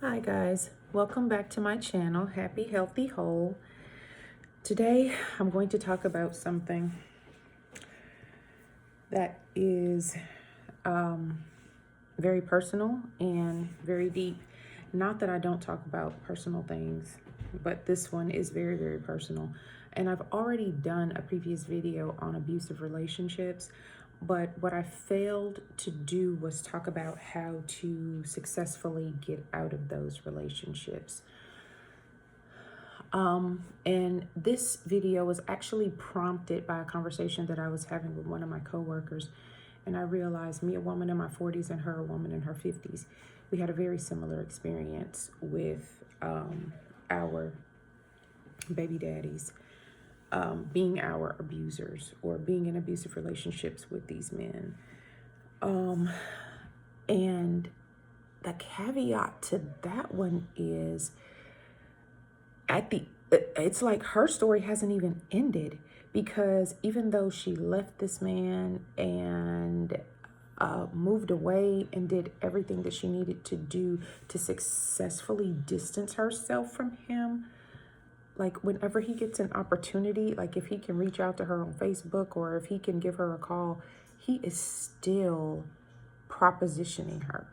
Hi guys, welcome back to my channel, Happy Healthy Whole. Today I'm going to talk about something that is very personal and very deep. Not that I don't talk about personal things, but this one is very, very personal. And I've already done a previous video on abusive relationships, but what I failed to do was talk about how to successfully get out of those relationships. And this video was actually prompted by a conversation that I was having with one of my coworkers. And I realized, me, a woman in my 40s, and her, a woman in her 50s, we had a very similar experience with our baby daddies being our abusers or being in abusive relationships with these men. And the caveat to that one is, it's like her story hasn't even ended, because even though she left this man and moved away and did everything that she needed to do to successfully distance herself from him, like whenever he gets an opportunity, like if he can reach out to her on Facebook or if he can give her a call, he is still propositioning her.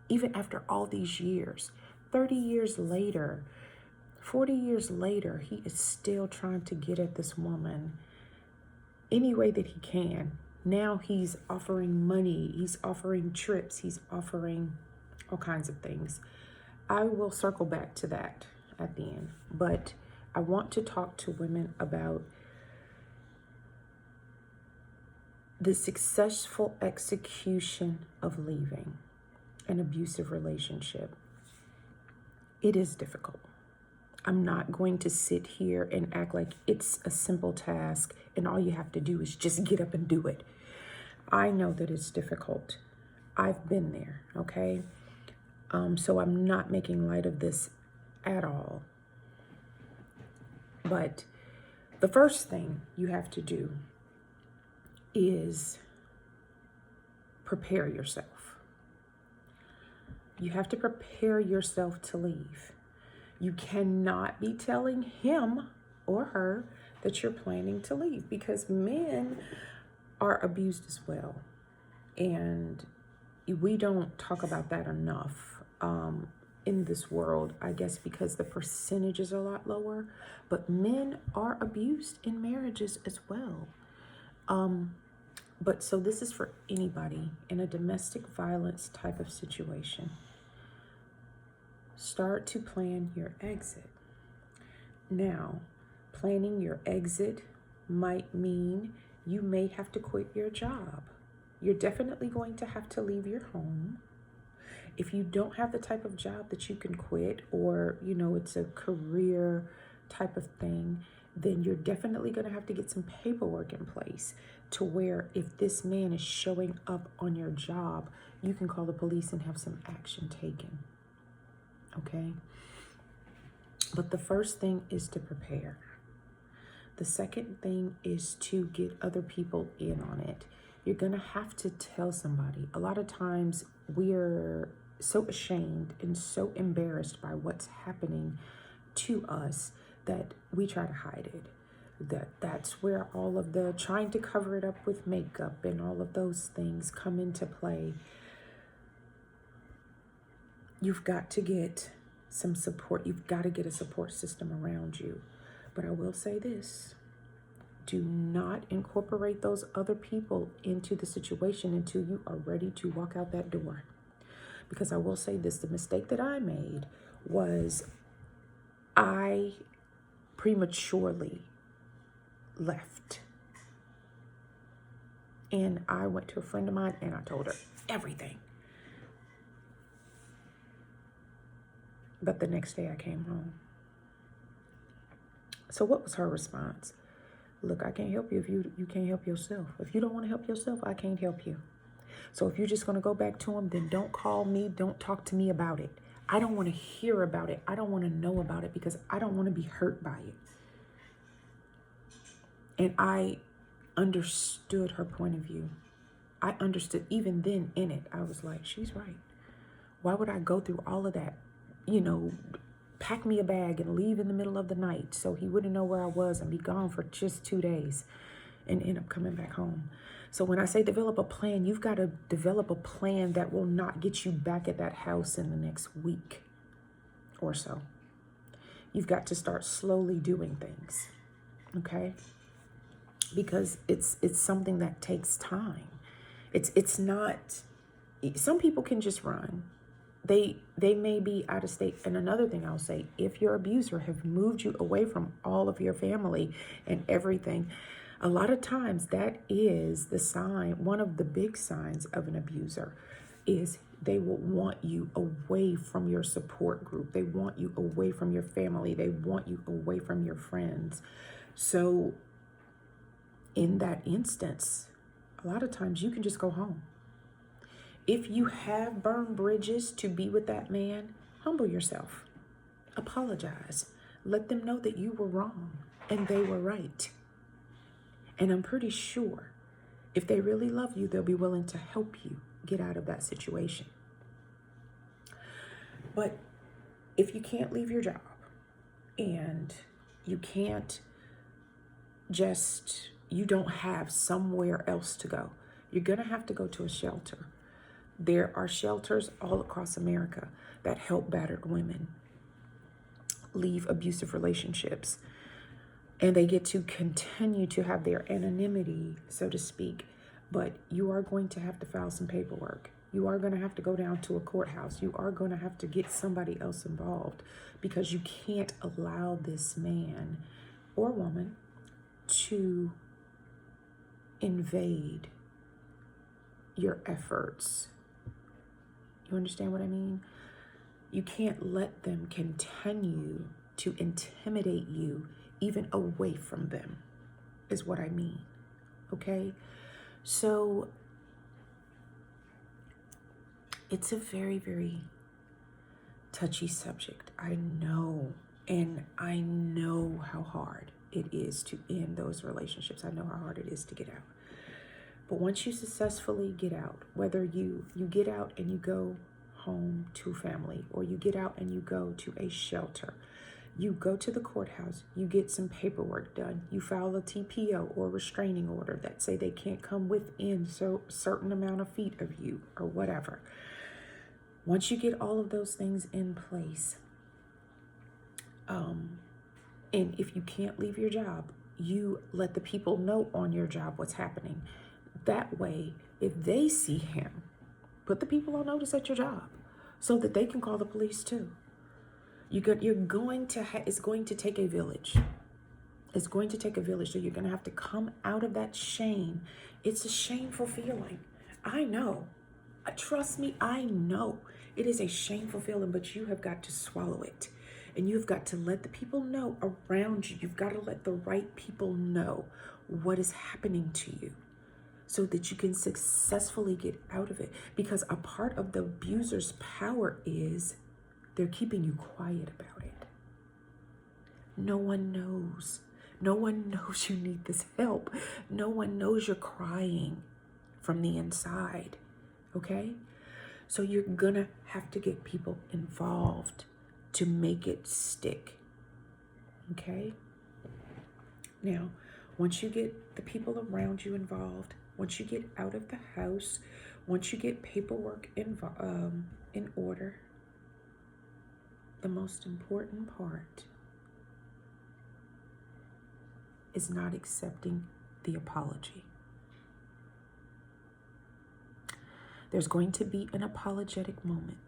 Even after all these years, 30 years later, 40 years later, he is still trying to get at this woman any way that he can. Now he's offering money, he's offering trips, he's offering all kinds of things. I will circle back to that at the end, but I want to talk to women about the successful execution of leaving an abusive relationship. It is difficult. I'm not going to sit here and act like it's a simple task and all you have to do is just get up and do it. I know that it's difficult. I've been there, okay? So I'm not making light of this at all. But the first thing you have to do is prepare yourself. You have to prepare yourself to leave. You cannot be telling him or her that you're planning to leave, because men are abused as well. And we don't talk about that enough in this world, I guess because the percentage is a lot lower, but men are abused in marriages as well. But so this is for anybody in a domestic violence type of situation. Start to plan your exit. Now, planning your exit might mean you may have to quit your job. You're definitely going to have to leave your home. If you don't have the type of job that you can quit, or, it's a career type of thing, then you're definitely going to have to get some paperwork in place to where if this man is showing up on your job, you can call the police and have some action taken. Okay? But the first thing is to prepare. The second thing is to get other people in on it. You're going to have to tell somebody. A lot of times we're so ashamed and so embarrassed by what's happening to us that we try to hide it. That's where all of the trying to cover it up with makeup and all of those things come into play. You've got to get some support. You've got to get a support system around you. But I will say this: do not incorporate those other people into the situation until you are ready to walk out that door. Because I will say this, the mistake that I made was I prematurely left. And I went to a friend of mine and I told her everything. But the next day I came home. So what was her response? Look, I can't help you if you can't help yourself. If you don't want to help yourself, I can't help you. So if you're just going to go back to him, then don't call me. Don't talk to me about it. I don't want to hear about it. I don't want to know about it because I don't want to be hurt by it. And I understood her point of view. I understood even then in it. I was like, she's right. Why would I go through all of that pack me a bag and leave in the middle of the night so he wouldn't know where I was and be gone for just 2 days and end up coming back home. So when I say develop a plan, you've got to develop a plan that will not get you back at that house in the next week or so. You've got to start slowly doing things, okay? Because it's something that takes time. It's not, some people can just run. They may be out of state. And another thing I'll say, if your abuser have moved you away from all of your family and everything, a lot of times that is the sign, one of the big signs of an abuser is they will want you away from your support group. They want you away from your family. They want you away from your friends. So in that instance, a lot of times you can just go home. If you have burned bridges to be with that man, humble yourself. Apologize. Let them know that you were wrong and they were right. And I'm pretty sure if they really love you, they'll be willing to help you get out of that situation. But if you can't leave your job and you can't you don't have somewhere else to go, you're going to have to go to a shelter. There are shelters all across America that help battered women leave abusive relationships. And they get to continue to have their anonymity, so to speak. But you are going to have to file some paperwork. You are going to have to go down to a courthouse. You are going to have to get somebody else involved because you can't allow this man or woman to invade your efforts. You understand what I mean? You can't let them continue to intimidate you even away from them, is what I mean. Okay? So it's a very, very touchy subject. I know. And I know how hard it is to end those relationships. I know how hard it is to get out. But once you successfully get out, whether you get out and you go home to family, or you get out and you go to a shelter, you go to the courthouse, you get some paperwork done, you file a TPO or restraining order that say they can't come within so certain amount of feet of you or whatever. Once you get all of those things in place, and if you can't leave your job, you let the people know on your job what's happening. That way, if they see him, put the people on notice at your job so that they can call the police too. It's going to take a village. It's going to take a village. So you're going to have to come out of that shame. It's a shameful feeling. I know. Trust me, I know. It is a shameful feeling, but you have got to swallow it. And you've got to let the people know around you. You've got to let the right people know what is happening to you so that you can successfully get out of it. Because a part of the abuser's power is they're keeping you quiet about it. No one knows. No one knows you need this help. No one knows you're crying from the inside. Okay? So you're gonna have to get people involved to make it stick. Okay? Now, once you get the people around you involved, once you get out of the house, once you get paperwork in order, the most important part is not accepting the apology. There's going to be an apologetic moment.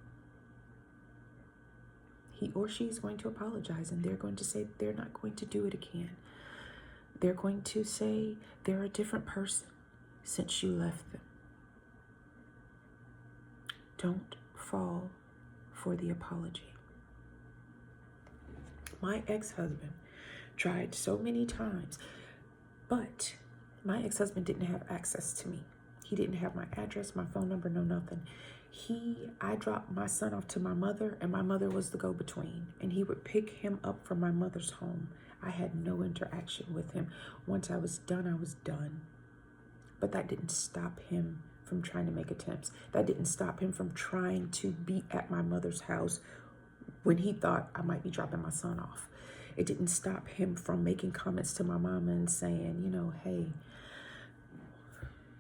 He or she is going to apologize, and they're going to say they're not going to do it again. They're going to say they're a different person since you left them. Don't fall for the apology. My ex-husband tried so many times, but my ex-husband didn't have access to me. He didn't have my address, my phone number, no nothing. I dropped my son off to my mother, and my mother was the go-between, and he would pick him up from my mother's home. I had no interaction with him. Once I was done, I was done. But that didn't stop him from trying to make attempts. That didn't stop him from trying to be at my mother's house when he thought I might be dropping my son off. It didn't stop him from making comments to my mama and saying, you know, hey,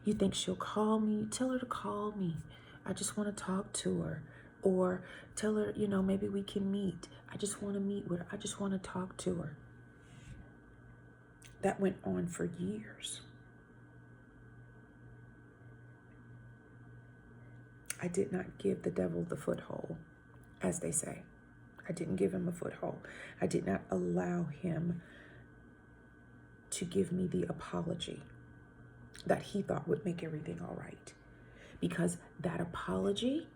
you think she'll call me? Tell her to call me. I just want to talk to her. Or tell her, you know, maybe we can meet. I just want to meet with her. I just want to talk to her. That went on for years. I did not give the devil the foothold, as they say. I didn't give him a foothold. I did not allow him to give me the apology that he thought would make everything all right. Because that apology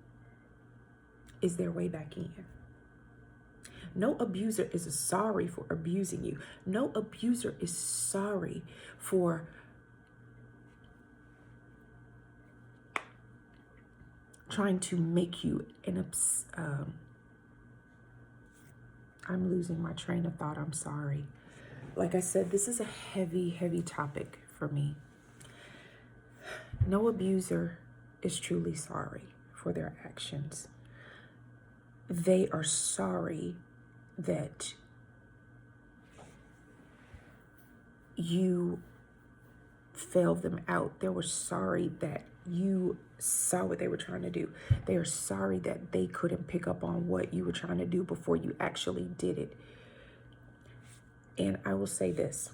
is their way back in. No abuser is sorry for abusing you. No abuser is sorry for trying to make you I'm losing my train of thought. I'm sorry. Like I said, this is a heavy, heavy topic for me. No abuser is truly sorry for their actions. They are sorry that you failed them out. They were sorry that you saw what they were trying to do. They are sorry that they couldn't pick up on what you were trying to do before you actually did it. And I will say this.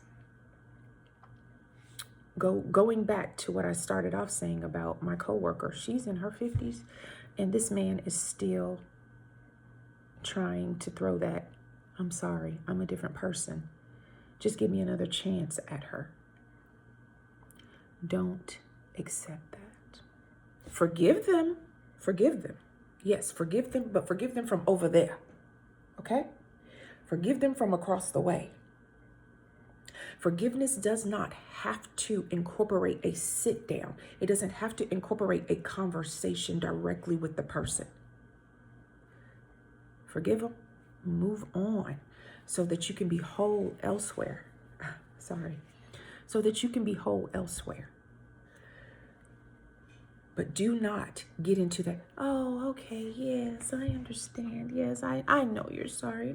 Going back to what I started off saying about my coworker, she's in her 50s, and this man is still trying to throw that, I'm sorry, I'm a different person. Just give me another chance at her. Don't accept that. Forgive them. Forgive them. Yes, forgive them, but forgive them from over there. Okay? Forgive them from across the way. Forgiveness does not have to incorporate a sit down. It doesn't have to incorporate a conversation directly with the person. Forgive them, move on so that you can be whole elsewhere. So that you can be whole elsewhere. But do not get into that, oh, okay, yes, I understand. Yes, I know you're sorry.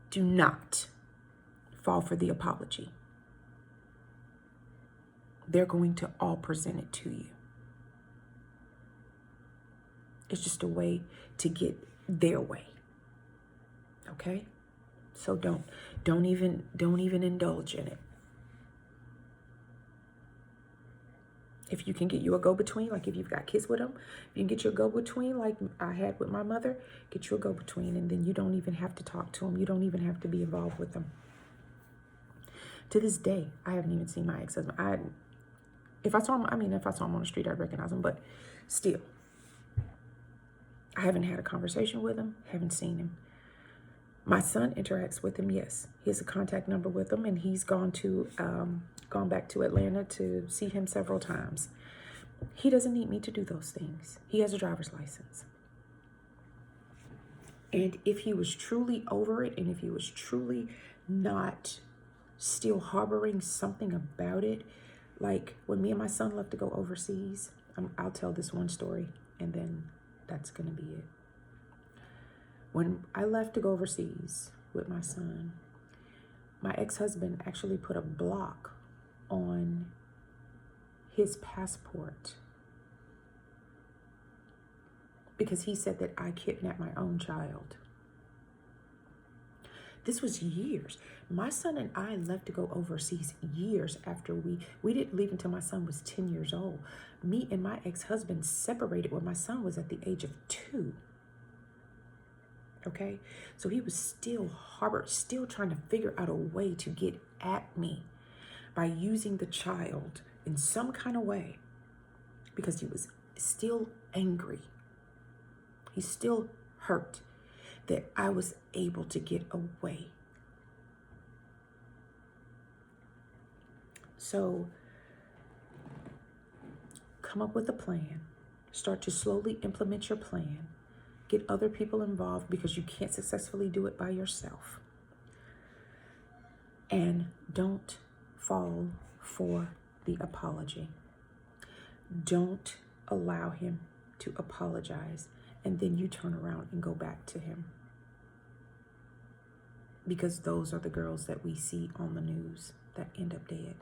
Do not fall for the apology. They're going to all present it to you. It's just a way to get their way. Okay? So don't even indulge in it. If you can get you a go-between, like if you've got kids with them, if you can get you a go-between like I had with my mother, get you a go-between, and then you don't even have to talk to them. You don't even have to be involved with them. To this day, I haven't even seen my ex-husband. If I saw him on the street, I'd recognize him, but still, I haven't had a conversation with him, haven't seen him. My son interacts with him, yes. He has a contact number with him, and he's gone back to Atlanta to see him several times. He doesn't need me to do those things. He has a driver's license. And if he was truly over it, and if he was truly not still harboring something about it, like when me and my son left to go overseas, I'll tell this one story, and then that's going to be it. When I left to go overseas with my son, my ex-husband actually put a block on his passport because he said that I kidnapped my own child. This was years. My son and I left to go overseas years after we didn't leave until my son was 10 years old. Me and my ex-husband separated when my son was at the age of 2. Okay? So he was still trying to figure out a way to get at me by using the child in some kind of way because he was still angry. He's still hurt that I was able to get away. So come up with a plan. Start to slowly implement your plan. Get other people involved because you can't successfully do it by yourself. And don't fall for the apology. Don't allow him to apologize and then you turn around and go back to him. because those are the girls that we see on the news that end up dead.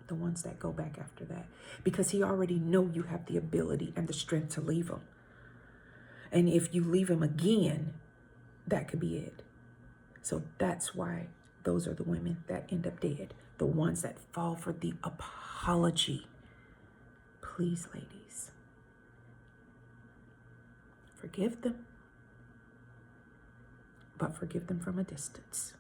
The ones that go back after that, because he already know you have the ability and the strength to leave him. And if you leave him again, that could be it. So that's why those are the women that end up dead. The ones that fall for the apology. Please, ladies, forgive them, but forgive them from a distance.